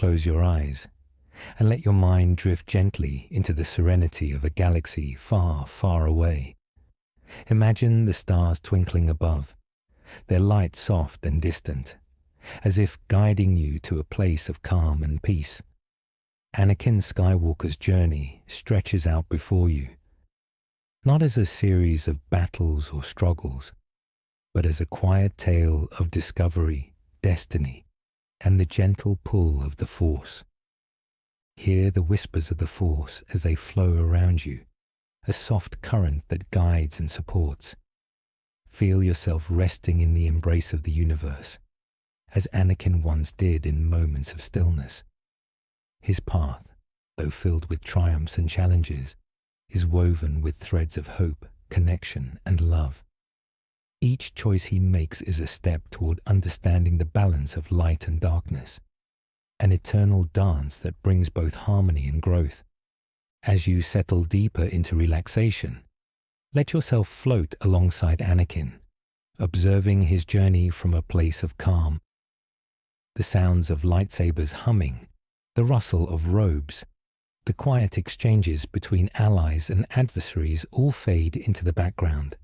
close your eyes and let your mind drift gently into the serenity of a galaxy far, far away. Imagine the stars twinkling above, their light soft and distant, as if guiding you to a place of calm and peace. Anakin Skywalker's journey stretches out before you, not as a series of battles or struggles, but as a quiet tale of discovery, destiny, and the gentle pull of the Force. Hear the whispers of the Force as they flow around you, a soft current that guides and supports. Feel yourself resting in the embrace of the universe, as Anakin once did in moments of stillness. His path, though filled with triumphs and challenges, is woven with threads of hope, connection, and love. Each choice he makes is a step toward understanding the balance of light and darkness, an eternal dance that brings both harmony and growth. As you settle deeper into relaxation, let yourself float alongside Anakin, observing his journey from a place of calm. The sounds of lightsabers humming, the rustle of robes, the quiet exchanges between allies and adversaries all fade into the background,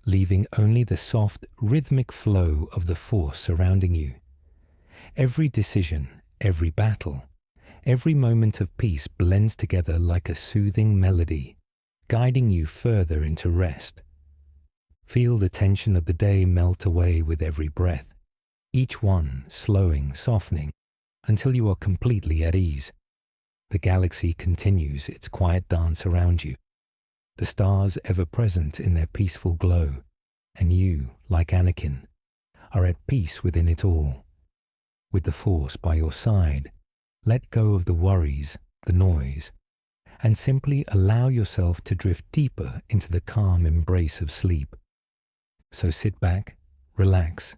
leaving only the soft, rhythmic flow of the Force surrounding you. Every decision, every battle, every moment of peace blends together like a soothing melody, guiding you further into rest. Feel the tension of the day melt away with every breath, each one slowing, softening, until you are completely at ease. The galaxy continues its quiet dance around you, the stars ever present in their peaceful glow, and you, like Anakin, are at peace within it all. With the Force by your side, let go of the worries, the noise, and simply allow yourself to drift deeper into the calm embrace of sleep. So sit back, relax,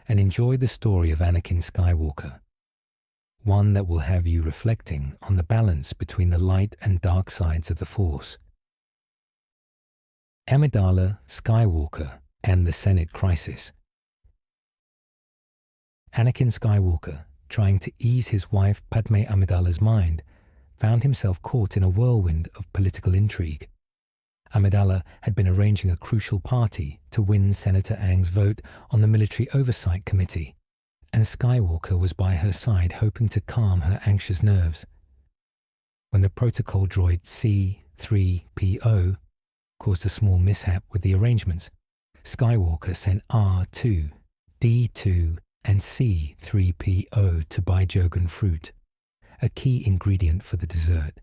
and enjoy the story of Anakin Skywalker, one that will have you reflecting on the balance between the light and dark sides of the Force. Amidala, Skywalker, and the Senate Crisis. Anakin Skywalker, trying to ease his wife Padmé Amidala's mind, found himself caught in a whirlwind of political intrigue. Amidala had been arranging a crucial party to win Senator Aang's vote on the Military Oversight Committee, and Skywalker was by her side hoping to calm her anxious nerves. When the protocol droid C-3PO caused a small mishap with the arrangements, Skywalker sent R2, D2, and C-3PO to buy Jogan fruit, a key ingredient for the dessert.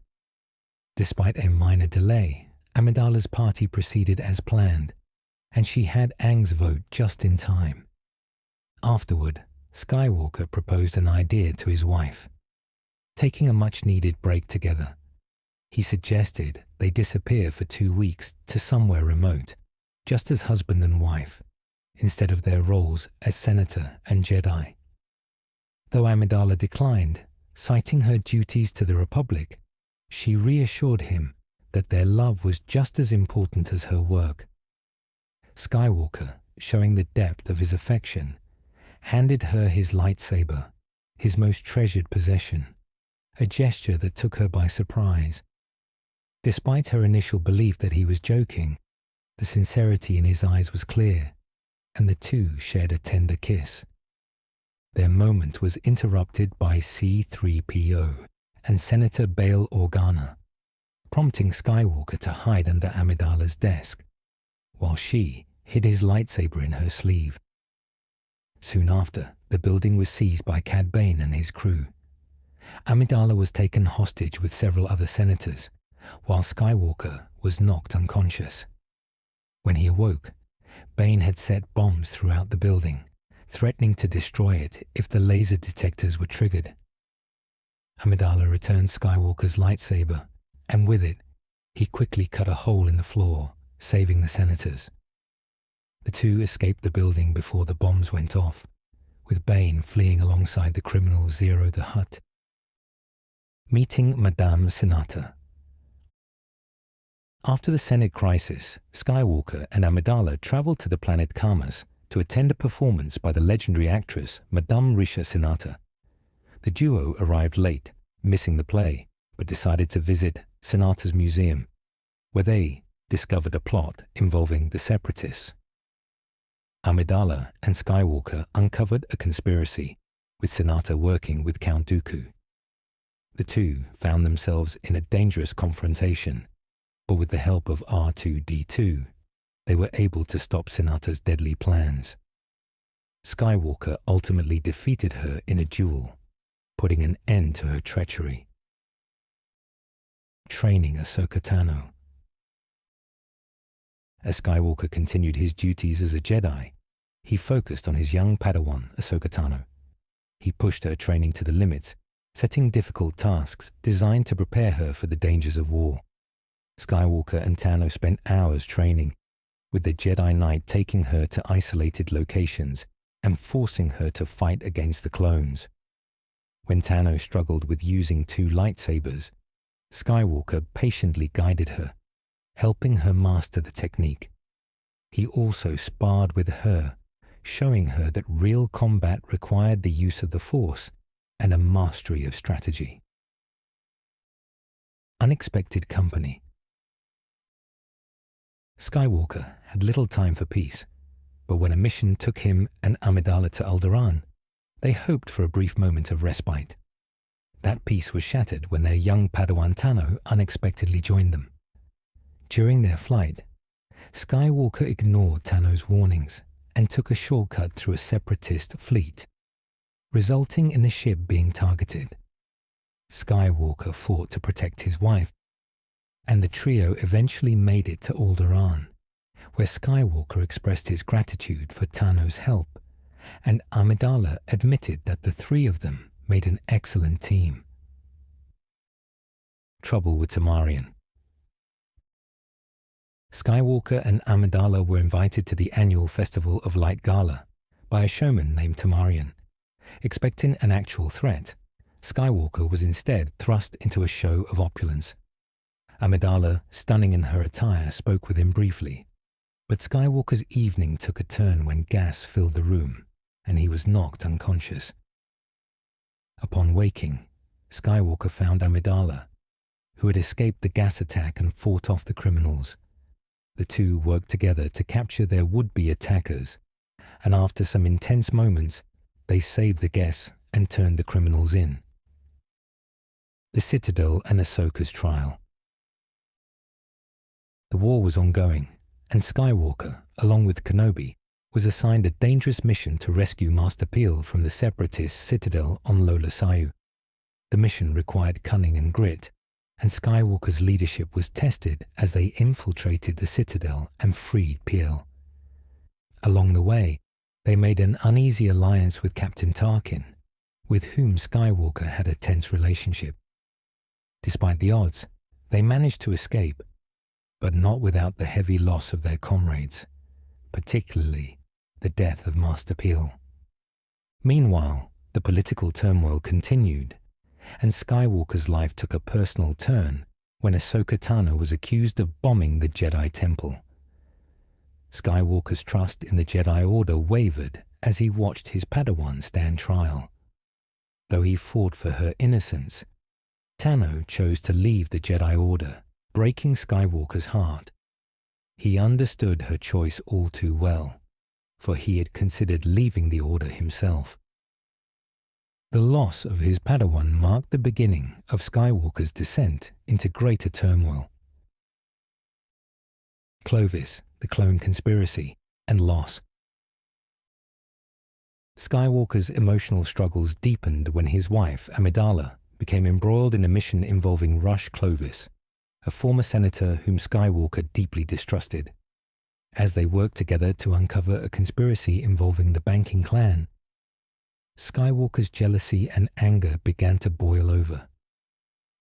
Despite a minor delay, Amidala's party proceeded as planned, and she had Aang's vote just in time. Afterward, Skywalker proposed an idea to his wife. Taking a much-needed break together, he suggested they disappear for 2 weeks to somewhere remote, just as husband and wife, instead of their roles as senator and Jedi. Though Amidala declined, citing her duties to the Republic, she reassured him that their love was just as important as her work. Skywalker, showing the depth of his affection, handed her his lightsaber, his most treasured possession, a gesture that took her by surprise. Despite her initial belief that he was joking, the sincerity in his eyes was clear, and the two shared a tender kiss. Their moment was interrupted by C-3PO and Senator Bail Organa, prompting Skywalker to hide under Amidala's desk, while she hid his lightsaber in her sleeve. Soon after, the building was seized by Cad Bane and his crew. Amidala was taken hostage with several other senators, while Skywalker was knocked unconscious. When he awoke, Bane had set bombs throughout the building, threatening to destroy it if the laser detectors were triggered. Amidala returned Skywalker's lightsaber, and with it, he quickly cut a hole in the floor, saving the senators. The two escaped the building before the bombs went off, with Bane fleeing alongside the criminal Zero the Hutt. Meeting Madame Senata. After the Senate crisis, Skywalker and Amidala traveled to the planet Kamas to attend a performance by the legendary actress Madame Risha Senata. The duo arrived late, missing the play, but decided to visit Senata's museum, where they discovered a plot involving the Separatists. Amidala and Skywalker uncovered a conspiracy, with Senata working with Count Dooku. The two found themselves in a dangerous confrontation, but with the help of R2-D2, they were able to stop Senata's deadly plans. Skywalker ultimately defeated her in a duel, putting an end to her treachery. Training Ahsoka Tano. As Skywalker continued his duties as a Jedi, he focused on his young Padawan, Ahsoka Tano. He pushed her training to the limits, setting difficult tasks designed to prepare her for the dangers of war. Skywalker and Tano spent hours training, with the Jedi Knight taking her to isolated locations and forcing her to fight against the clones. When Tano struggled with using 2 lightsabers, Skywalker patiently guided her, helping her master the technique. He also sparred with her, showing her that real combat required the use of the Force and a mastery of strategy. Unexpected company. Skywalker had little time for peace, but when a mission took him and Amidala to Alderaan, they hoped for a brief moment of respite. That peace was shattered when their young Padawan Tano unexpectedly joined them. During their flight, Skywalker ignored Tano's warnings and took a shortcut through a separatist fleet, resulting in the ship being targeted. Skywalker fought to protect his wife, and the trio eventually made it to Alderaan, where Skywalker expressed his gratitude for Tano's help, and Amidala admitted that the 3 of them made an excellent team. Trouble with Tamarian. Skywalker and Amidala were invited to the annual Festival of Light Gala by a showman named Tamarian. Expecting an actual threat, Skywalker was instead thrust into a show of opulence. Amidala, stunning in her attire, spoke with him briefly, but Skywalker's evening took a turn when gas filled the room, and he was knocked unconscious. Upon waking, Skywalker found Amidala, who had escaped the gas attack and fought off the criminals. The two worked together to capture their would-be attackers, and after some intense moments, they saved the guests and turned the criminals in. The Citadel and Ahsoka's trial. The war was ongoing, and Skywalker, along with Kenobi, was assigned a dangerous mission to rescue Master Peel from the Separatist citadel on Lola Sayu. The mission required cunning and grit, and Skywalker's leadership was tested as they infiltrated the citadel and freed Peel. Along the way, they made an uneasy alliance with Captain Tarkin, with whom Skywalker had a tense relationship. Despite the odds, they managed to escape, but not without the heavy loss of their comrades, particularly the death of Master Peel. Meanwhile, the political turmoil continued, and Skywalker's life took a personal turn when Ahsoka Tano was accused of bombing the Jedi Temple. Skywalker's trust in the Jedi Order wavered as he watched his Padawan stand trial. Though he fought for her innocence, Tano chose to leave the Jedi Order, breaking Skywalker's heart. He understood her choice all too well, for he had considered leaving the Order himself. The loss of his Padawan marked the beginning of Skywalker's descent into greater turmoil. Clovis, the clone conspiracy, and loss. Skywalker's emotional struggles deepened when his wife, Amidala, became embroiled in a mission involving Rush Clovis, a former senator whom Skywalker deeply distrusted. As they worked together to uncover a conspiracy involving the banking clan, Skywalker's jealousy and anger began to boil over.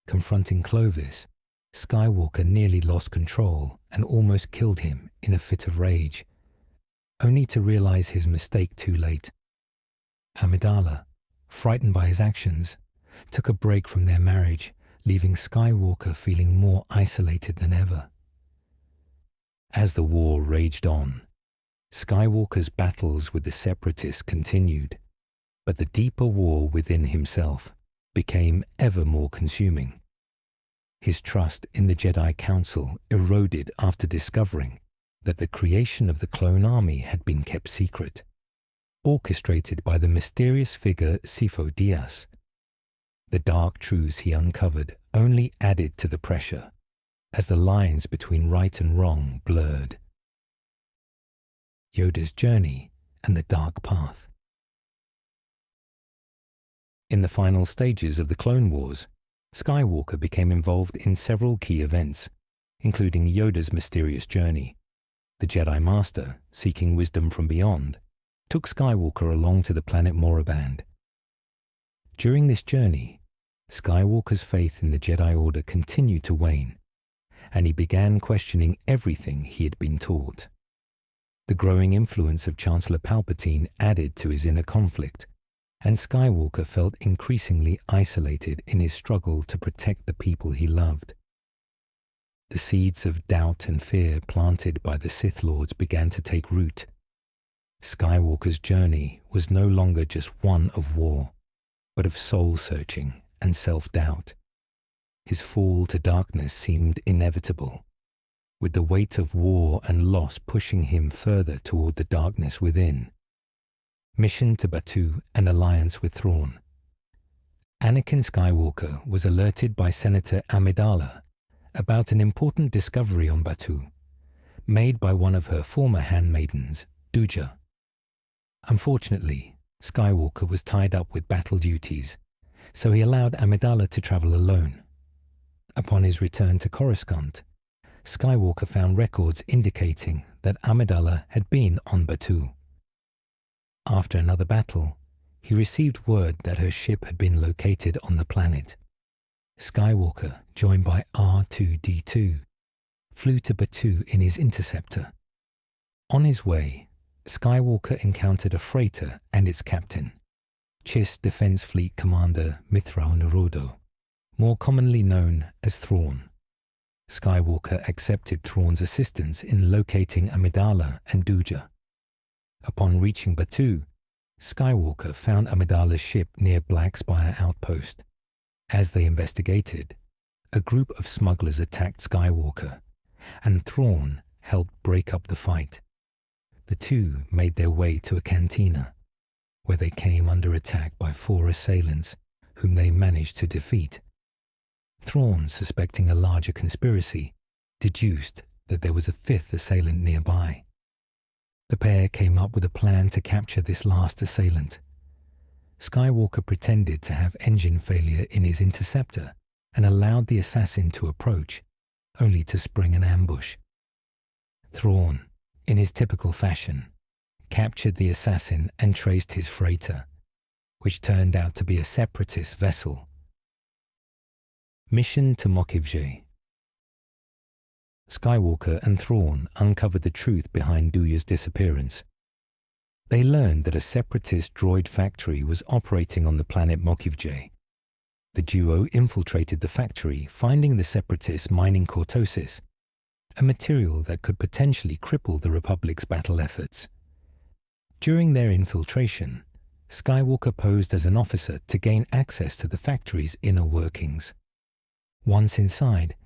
Confronting Clovis, Skywalker nearly lost control and almost killed him in a fit of rage, only to realize his mistake too late. Amidala, frightened by his actions, took a break from their marriage, leaving Skywalker feeling more isolated than ever. As the war raged on, Skywalker's battles with the Separatists continued, But the deeper war within himself became ever more consuming. His trust in the Jedi Council eroded after discovering that the creation of the clone army had been kept secret, orchestrated by the mysterious figure Sifo Dyas. The dark truths he uncovered only added to the pressure as the lines between right and wrong blurred. Yoda's journey and the dark path. In the final stages of the Clone Wars, Skywalker became involved in several key events, including Yoda's mysterious journey. The Jedi Master, seeking wisdom from beyond, took Skywalker along to the planet Moraband. During this journey, Skywalker's faith in the Jedi Order continued to wane, and he began questioning everything he had been taught. The growing influence of Chancellor Palpatine added to his inner conflict, and Skywalker felt increasingly isolated in his struggle to protect the people he loved. The seeds of doubt and fear planted by the Sith Lords began to take root. Skywalker's journey was no longer just one of war, but of soul-searching and self-doubt. His fall to darkness seemed inevitable, with the weight of war and loss pushing him further toward the darkness within. Mission to Batuu and alliance with Thrawn. Anakin Skywalker was alerted by Senator Amidala about an important discovery on Batuu, made by one of her former handmaidens, Duja. Unfortunately, Skywalker was tied up with battle duties, so he allowed Amidala to travel alone. Upon his return to Coruscant, Skywalker found records indicating that Amidala had been on Batuu. After another battle, he received word that her ship had been located on the planet. Skywalker, joined by R2-D2, flew to Batuu in his interceptor. On his way, Skywalker encountered a freighter and its captain, Chiss Defense Fleet Commander Mithril Narudo, more commonly known as Thrawn. Skywalker accepted Thrawn's assistance in locating Amidala and Duja. Upon reaching Batuu, Skywalker found Amidala's ship near Black Spire Outpost. As they investigated, a group of smugglers attacked Skywalker, and Thrawn helped break up the fight. The two made their way to a cantina, where they came under attack by 4 assailants, whom they managed to defeat. Thrawn, suspecting a larger conspiracy, deduced that there was a 5th assailant nearby. The pair came up with a plan to capture this last assailant. Skywalker pretended to have engine failure in his interceptor and allowed the assassin to approach, only to spring an ambush. Thrawn, in his typical fashion, captured the assassin and traced his freighter, which turned out to be a separatist vessel. Mission to Mokivje. Skywalker and Thrawn uncovered the truth behind Duya's disappearance. They learned that a separatist droid factory was operating on the planet Mokivje. The duo infiltrated the factory, finding the separatists mining cortosis, a material that could potentially cripple the Republic's battle efforts. During their infiltration, Skywalker posed as an officer to gain access to the factory's inner workings. Once inside,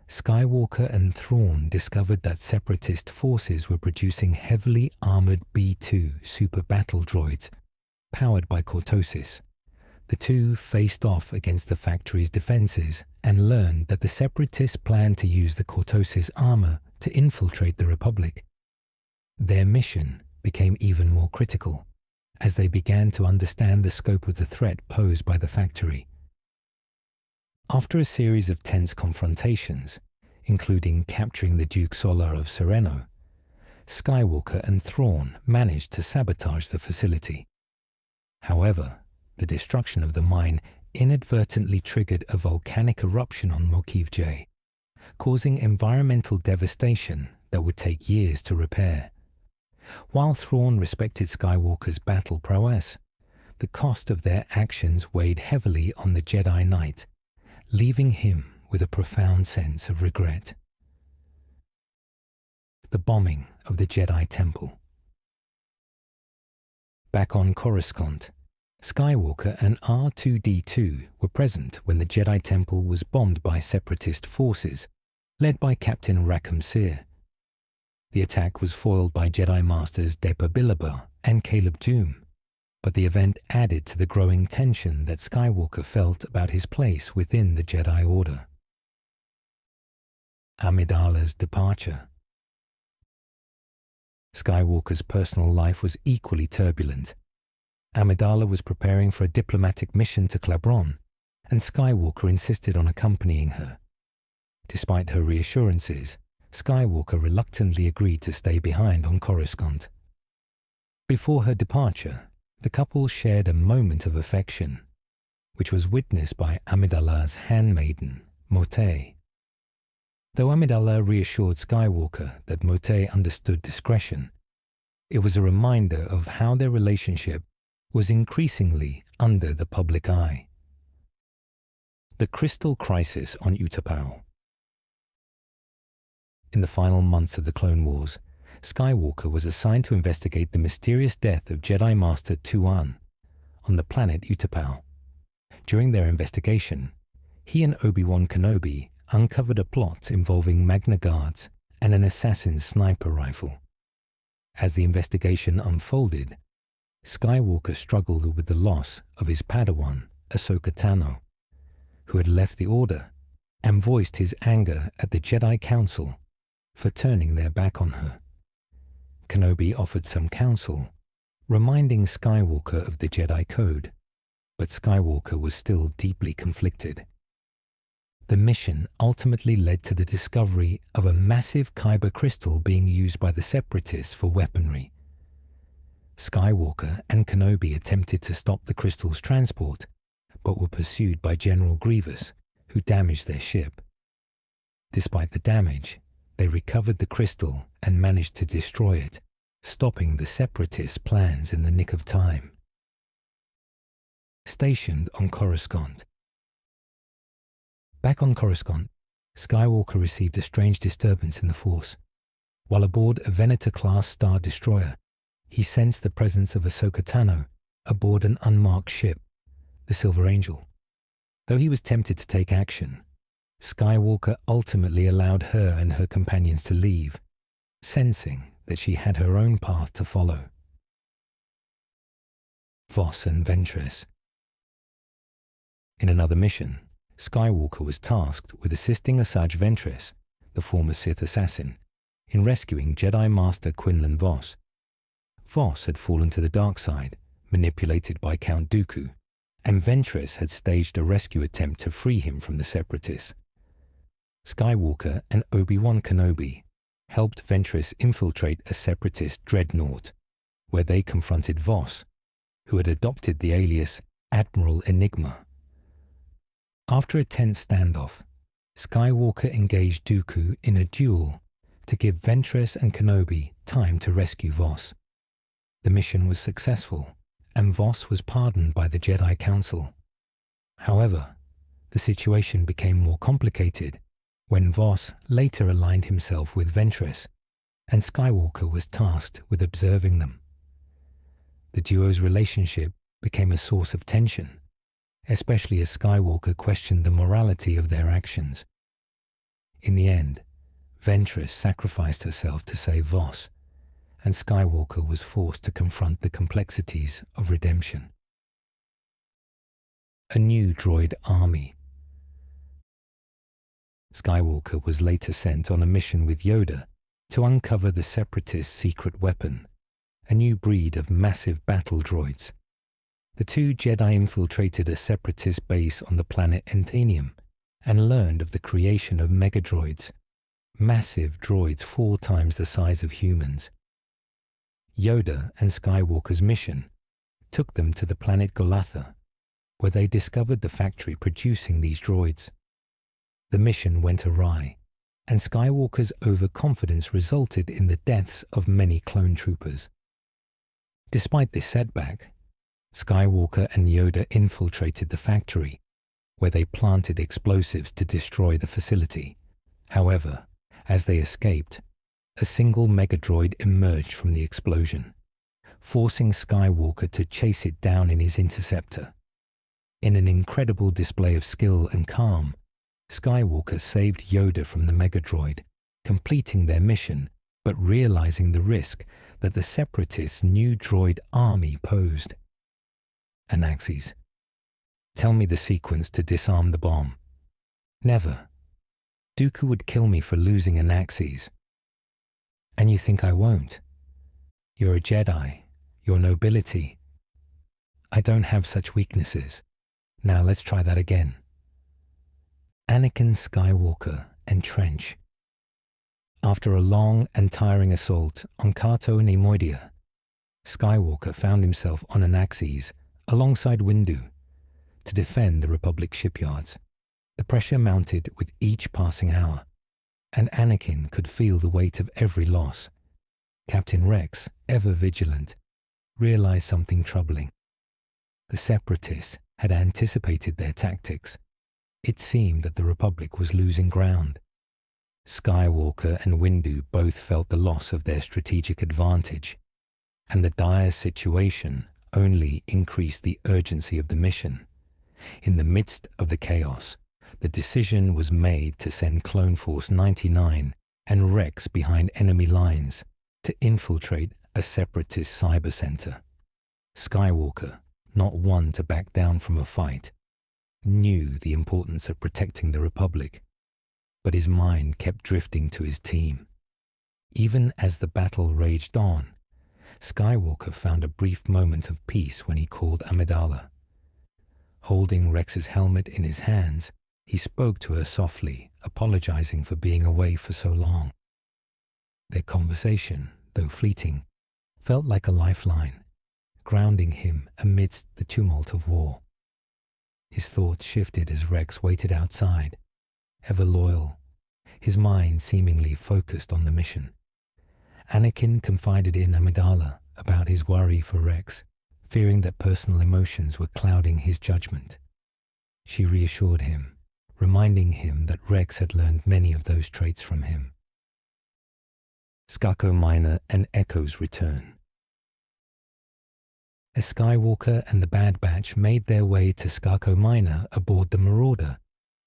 Skywalker and Thrawn discovered that separatist forces were producing heavily armored B-2 super battle droids powered by cortosis. The two faced off against the factory's defenses and learned that the separatists planned to use the cortosis armor to infiltrate the Republic. Their mission became even more critical as they began to understand the scope of the threat posed by the factory. After a series of tense confrontations, including capturing the Duke Solar of Sereno, Skywalker and Thrawn managed to sabotage the facility. However, the destruction of the mine inadvertently triggered a volcanic eruption on Mokivje, causing environmental devastation that would take years to repair. While Thrawn respected Skywalker's battle prowess, the cost of their actions weighed heavily on the Jedi Knight, leaving him with a profound sense of regret. The bombing of the Jedi Temple. Back on Coruscant, Skywalker and R2-D2 were present when the Jedi Temple was bombed by Separatist forces, led by Captain Rackham Sear. The attack was foiled by Jedi Masters Depa Billaba and Caleb Dume, but the event added to the growing tension that Skywalker felt about his place within the Jedi Order. Amidala's departure. Skywalker's personal life was equally turbulent. Amidala was preparing for a diplomatic mission to Clabron, and Skywalker insisted on accompanying her. Despite her reassurances, Skywalker reluctantly agreed to stay behind on Coruscant. Before her departure, the couple shared a moment of affection, which was witnessed by Amidala's handmaiden, Moté. Though Amidala reassured Skywalker that Moté understood discretion, it was a reminder of how their relationship was increasingly under the public eye. The Crystal Crisis on Utapau. In the final months of the Clone Wars, Skywalker was assigned to investigate the mysterious death of Jedi Master Tuan on the planet Utapau. During their investigation, he and Obi-Wan Kenobi uncovered a plot involving Magna Guards and an assassin's sniper rifle. As the investigation unfolded, Skywalker struggled with the loss of his Padawan, Ahsoka Tano, who had left the Order and voiced his anger at the Jedi Council for turning their back on her. Kenobi offered some counsel, reminding Skywalker of the Jedi Code, but Skywalker was still deeply conflicted. The mission ultimately led to the discovery of a massive kyber crystal being used by the Separatists for weaponry. Skywalker and Kenobi attempted to stop the crystal's transport, but were pursued by General Grievous, who damaged their ship. Despite the damage, they recovered the crystal and managed to destroy it, stopping the Separatist plans in the nick of time. Stationed on Coruscant. Back on Coruscant, Skywalker received a strange disturbance in the Force. While aboard a Venator-class Star Destroyer, he sensed the presence of Ahsoka Tano aboard an unmarked ship, the Silver Angel. Though he was tempted to take action, Skywalker ultimately allowed her and her companions to leave, sensing that she had her own path to follow. Vos and Ventress. In another mission, Skywalker was tasked with assisting Asajj Ventress, the former Sith assassin, in rescuing Jedi Master Quinlan Vos. Vos had fallen to the dark side, manipulated by Count Dooku, and Ventress had staged a rescue attempt to free him from the Separatists. Skywalker and Obi-Wan Kenobi helped Ventress infiltrate a Separatist dreadnought, where they confronted Vos, who had adopted the alias Admiral Enigma. After a tense standoff, Skywalker engaged Dooku in a duel to give Ventress and Kenobi time to rescue Vos. The mission was successful, and Vos was pardoned by the Jedi Council. However, the situation became more complicated when Vos later aligned himself with Ventress, and Skywalker was tasked with observing them. The duo's relationship became a source of tension, especially as Skywalker questioned the morality of their actions. In the end, Ventress sacrificed herself to save Vos, and Skywalker was forced to confront the complexities of redemption. A new droid army. Skywalker was later sent on a mission with Yoda to uncover the Separatist secret weapon, a new breed of massive battle droids. The two Jedi infiltrated a Separatist base on the planet Enthenium and learned of the creation of megadroids, massive droids 4 times the size of humans. Yoda and Skywalker's mission took them to the planet Golatha, where they discovered the factory producing these droids. The mission went awry, and Skywalker's overconfidence resulted in the deaths of many clone troopers. Despite this setback, Skywalker and Yoda infiltrated the factory, where they planted explosives to destroy the facility. However, as they escaped, a single megadroid emerged from the explosion. forcing Skywalker to chase it down in his interceptor. In an incredible display of skill and calm, Skywalker saved Yoda from the Megadroid, completing their mission, but realizing the risk that the Separatists' new droid army posed. Anaxes, tell me the sequence to disarm the bomb. Never. Dooku would kill me for losing Anaxes. And you think I won't? You're a Jedi. You're nobility. I don't have such weaknesses. Now let's try that again. Anakin Skywalker entrench. After a long and tiring assault on Cato Neimoidia, Skywalker found himself on Anaxes alongside Windu to defend the Republic shipyards. The pressure mounted with each passing hour, and Anakin could feel the weight of every loss. Captain Rex, ever vigilant, realized something troubling. The Separatists had anticipated their tactics. It seemed that the Republic was losing ground. Skywalker and Windu both felt the loss of their strategic advantage, and the dire situation only increased the urgency of the mission. In the midst of the chaos, the decision was made to send Clone Force 99 and Rex behind enemy lines to infiltrate a Separatist cyber center. Skywalker, not one to back down from a fight, knew the importance of protecting the Republic, but his mind kept drifting to his team. Even as the battle raged on, Skywalker found a brief moment of peace when he called Amidala. Holding Rex's helmet in his hands, he spoke to her softly, apologizing for being away for so long. Their conversation, though fleeting, felt like a lifeline, grounding him amidst the tumult of war. His thoughts shifted as Rex waited outside, ever loyal, his mind seemingly focused on the mission. Anakin confided in Amidala about his worry for Rex, fearing that personal emotions were clouding his judgment. She reassured him, reminding him that Rex had learned many of those traits from him. Skako Minor and Echo's return. As Skywalker and the Bad Batch made their way to Skako Minor aboard the Marauder,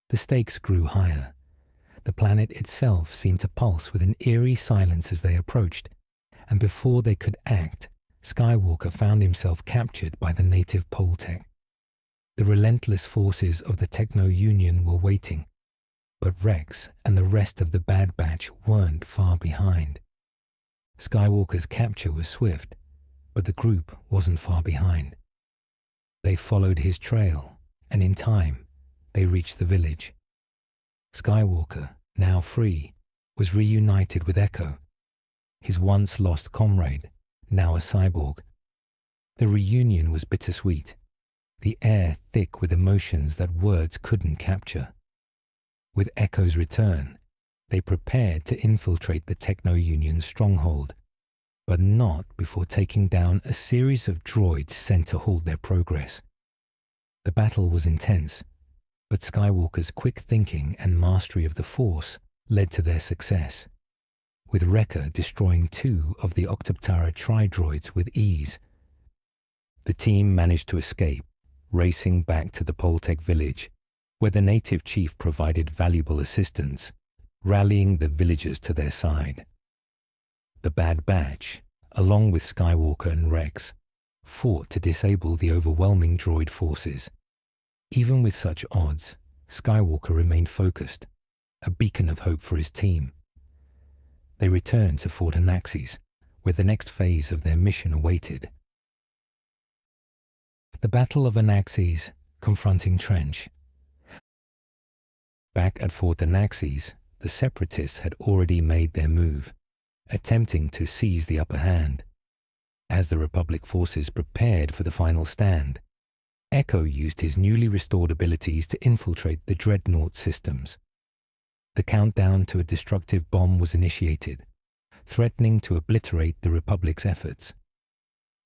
the stakes grew higher. The planet itself seemed to pulse with an eerie silence as they approached, and before they could act, Skywalker found himself captured by the native Poltech. The relentless forces of the Techno-Union were waiting, but Rex and the rest of the Bad Batch weren't far behind. Skywalker's capture was swift, but the group wasn't far behind. They followed his trail, and in time, they reached the village. Skywalker, now free, was reunited with Echo, his once lost comrade, now a cyborg. The reunion was bittersweet, the air thick with emotions that words couldn't capture. With Echo's return, they prepared to infiltrate the Techno-Union's stronghold, but not before taking down a series of droids sent to halt their progress. The battle was intense, but Skywalker's quick thinking and mastery of the Force led to their success, with Wrecker destroying 2 of the Octoptara tri-droids with ease. The team managed to escape, racing back to the Poltech village, where the native chief provided valuable assistance, rallying the villagers to their side. The Bad Batch, along with Skywalker and Rex, fought to disable the overwhelming droid forces. Even with such odds, Skywalker remained focused, a beacon of hope for his team. They returned to Fort Anaxes, where the next phase of their mission awaited. The Battle of Anaxes, confronting Trench. Back at Fort Anaxes, the Separatists had already made their move, attempting to seize the upper hand. As the Republic forces prepared for the final stand, Echo used his newly restored abilities to infiltrate the Dreadnought systems. The countdown to a destructive bomb was initiated, threatening to obliterate the Republic's efforts.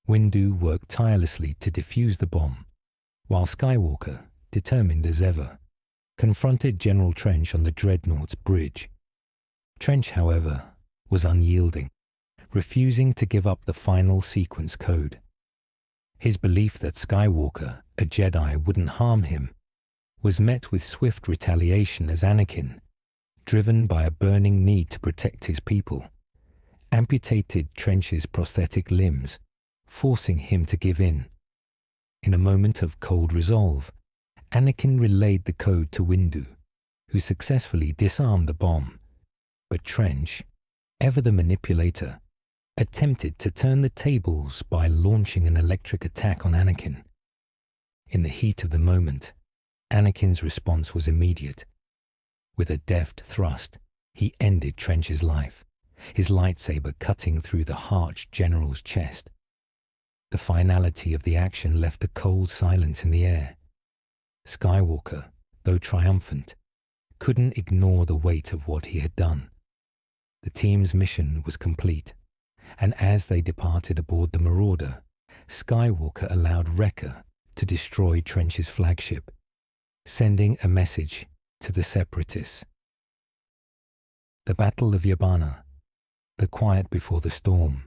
Windu worked tirelessly to defuse the bomb, while Skywalker, determined as ever, confronted General Trench on the Dreadnought's bridge. Trench, however, was unyielding, refusing to give up the final sequence code. His belief that Skywalker, a Jedi, wouldn't harm him was met with swift retaliation as Anakin, driven by a burning need to protect his people, amputated Trench's prosthetic limbs, forcing him to give in. In a moment of cold resolve, Anakin relayed the code to Windu, who successfully disarmed the bomb. But Trench, ever the manipulator, attempted to turn the tables by launching an electric attack on Anakin. In the heat of the moment, Anakin's response was immediate. With a deft thrust, he ended Trench's life, his lightsaber cutting through the Harch general's chest. The finality of the action left a cold silence in the air. Skywalker, though triumphant, couldn't ignore the weight of what he had done. The team's mission was complete, and as they departed aboard the Marauder, Skywalker allowed Wrecker to destroy Trench's flagship, sending a message to the Separatists. The Battle of Yavana, the quiet before the storm.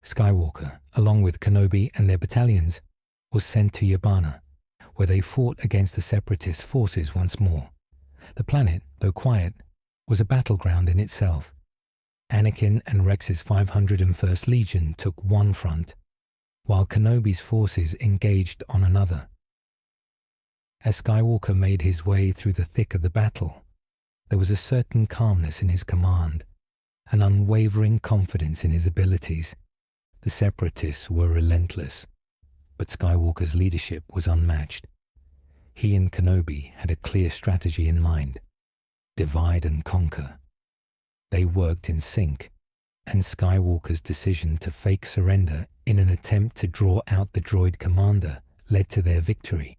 Skywalker, along with Kenobi and their battalions, was sent to Yavana, where they fought against the Separatist forces once more. The planet, though quiet, was a battleground in itself. Anakin and Rex's 501st Legion took one front, while Kenobi's forces engaged on another. As Skywalker made his way through the thick of the battle, there was a certain calmness in his command, an unwavering confidence in his abilities. The Separatists were relentless, but Skywalker's leadership was unmatched. He and Kenobi had a clear strategy in mind: divide and conquer. They worked in sync, and Skywalker's decision to fake surrender in an attempt to draw out the droid commander led to their victory.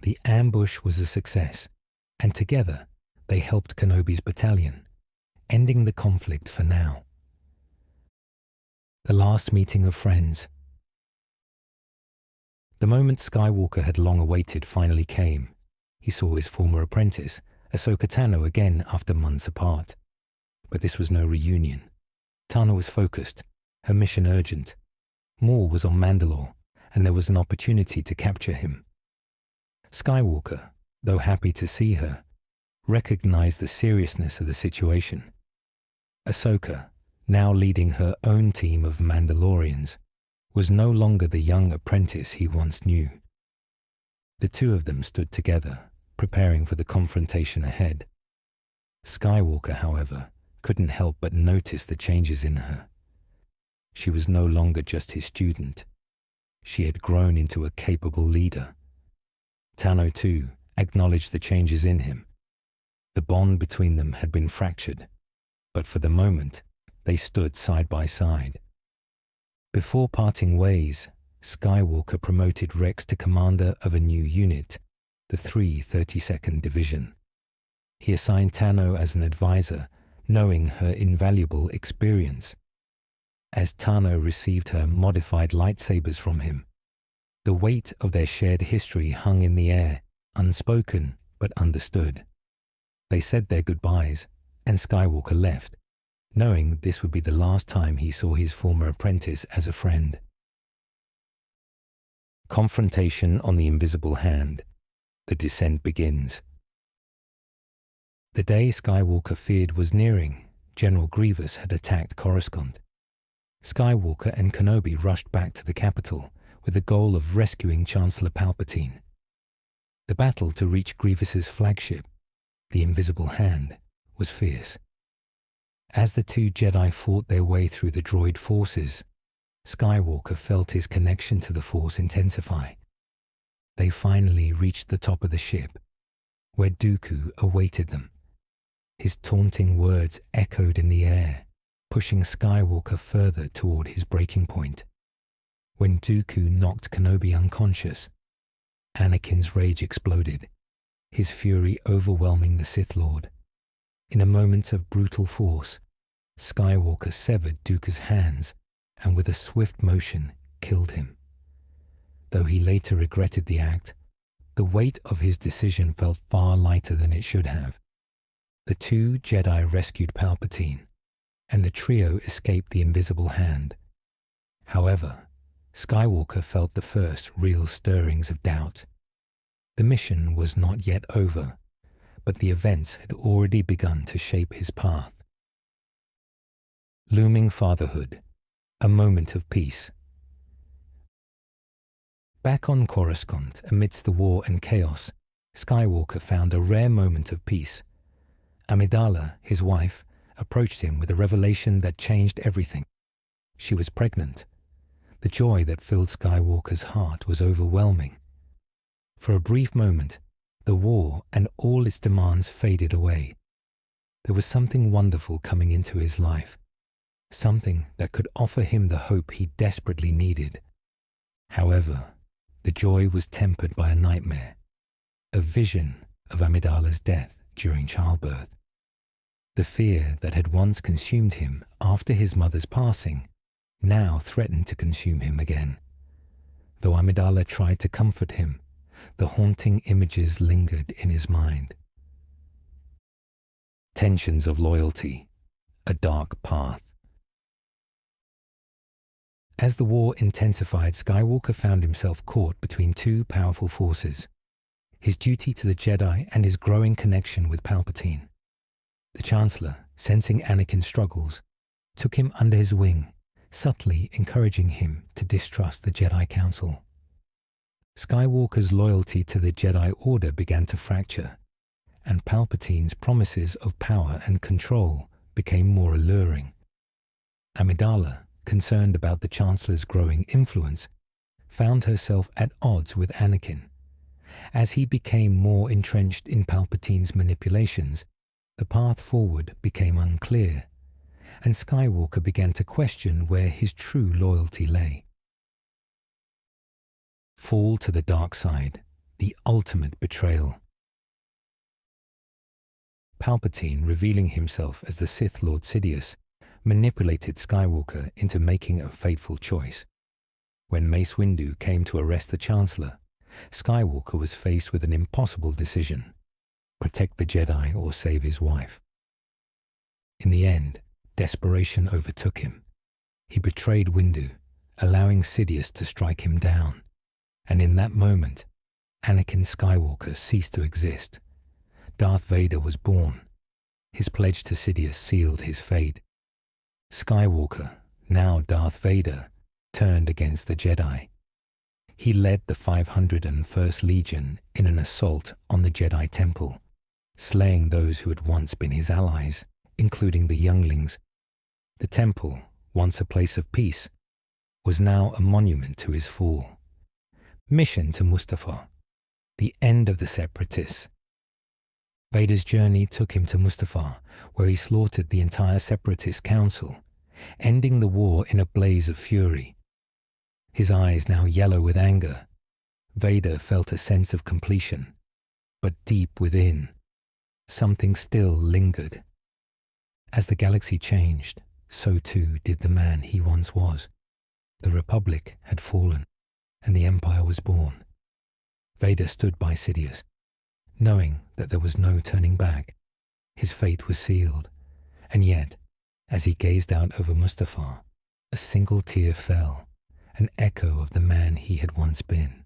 The ambush was a success, and together they helped Kenobi's battalion, ending the conflict for now. The last meeting of friends. The moment Skywalker had long awaited finally came. He saw his former apprentice, Ahsoka Tano, again after months apart. But this was no reunion. Tano was focused, her mission urgent. Maul was on Mandalore, and there was an opportunity to capture him. Skywalker, though happy to see her, recognized the seriousness of the situation. Ahsoka, now leading her own team of Mandalorians, was no longer the young apprentice he once knew. The two of them stood together, preparing for the confrontation ahead. Skywalker, however, couldn't help but notice the changes in her. She was no longer just his student. She had grown into a capable leader. Tano, too, acknowledged the changes in him. The bond between them had been fractured, but for the moment, they stood side by side. Before parting ways, Skywalker promoted Rex to commander of a new unit, the 332nd Division. He assigned Tano as an advisor, knowing her invaluable experience. As Tano received her modified lightsabers from him, the weight of their shared history hung in the air, unspoken but understood. They said their goodbyes, and Skywalker left, knowing this would be the last time he saw his former apprentice as a friend. Confrontation on the Invisible Hand. The descent begins. The day Skywalker feared was nearing. General Grievous had attacked Coruscant. Skywalker and Kenobi rushed back to the capital with the goal of rescuing Chancellor Palpatine. The battle to reach Grievous's flagship, the Invisible Hand, was fierce. As the two Jedi fought their way through the droid forces, Skywalker felt his connection to the Force intensify. They finally reached the top of the ship, where Dooku awaited them. His taunting words echoed in the air, pushing Skywalker further toward his breaking point. When Dooku knocked Kenobi unconscious, Anakin's rage exploded, his fury overwhelming the Sith Lord. In a moment of brutal force, Skywalker severed Dooku's hands and with a swift motion killed him. Though he later regretted the act, the weight of his decision felt far lighter than it should have. The two Jedi rescued Palpatine, and the trio escaped the invisible hand. However, Skywalker felt the first real stirrings of doubt. The mission was not yet over, but the events had already begun to shape his path. Looming fatherhood, a moment of peace. Back on Coruscant, amidst the war and chaos, Skywalker found a rare moment of peace. Amidala, his wife, approached him with a revelation that changed everything. She was pregnant. The joy that filled Skywalker's heart was overwhelming. For a brief moment, the war and all its demands faded away. There was something wonderful coming into his life, something that could offer him the hope he desperately needed. However, the joy was tempered by a nightmare, a vision of Amidala's death during childbirth. The fear that had once consumed him after his mother's passing now threatened to consume him again. Though Amidala tried to comfort him, the haunting images lingered in his mind. Tensions of loyalty, a dark path. As the war intensified, Skywalker found himself caught between two powerful forces: his duty to the Jedi and his growing connection with Palpatine. The Chancellor, sensing Anakin's struggles, took him under his wing, subtly encouraging him to distrust the Jedi Council. Skywalker's loyalty to the Jedi Order began to fracture, and Palpatine's promises of power and control became more alluring. Amidala, concerned about the Chancellor's growing influence, found herself at odds with Anakin. As he became more entrenched in Palpatine's manipulations, the path forward became unclear, and Skywalker began to question where his true loyalty lay. Fall to the dark side, the ultimate betrayal. Palpatine, revealing himself as the Sith Lord Sidious, manipulated Skywalker into making a fateful choice. When Mace Windu came to arrest the Chancellor, Skywalker was faced with an impossible decision: protect the Jedi or save his wife. In the end, desperation overtook him. He betrayed Windu, allowing Sidious to strike him down. And in that moment, Anakin Skywalker ceased to exist. Darth Vader was born. His pledge to Sidious sealed his fate. Skywalker, now Darth Vader, turned against the Jedi. He led the 501st Legion in an assault on the Jedi Temple, slaying those who had once been his allies, including the younglings. The temple, once a place of peace, was now a monument to his fall. Mission to Mustafar, the end of the Separatists. Vader's journey took him to Mustafar, where he slaughtered the entire Separatist council, ending the war in a blaze of fury. His eyes now yellow with anger, Vader felt a sense of completion, but deep within, something still lingered. As the galaxy changed, so too did the man he once was. The Republic had fallen, and the Empire was born. Vader stood by Sidious, knowing that there was no turning back. His fate was sealed, and yet, as he gazed out over Mustafar, a single tear fell, an echo of the man he had once been.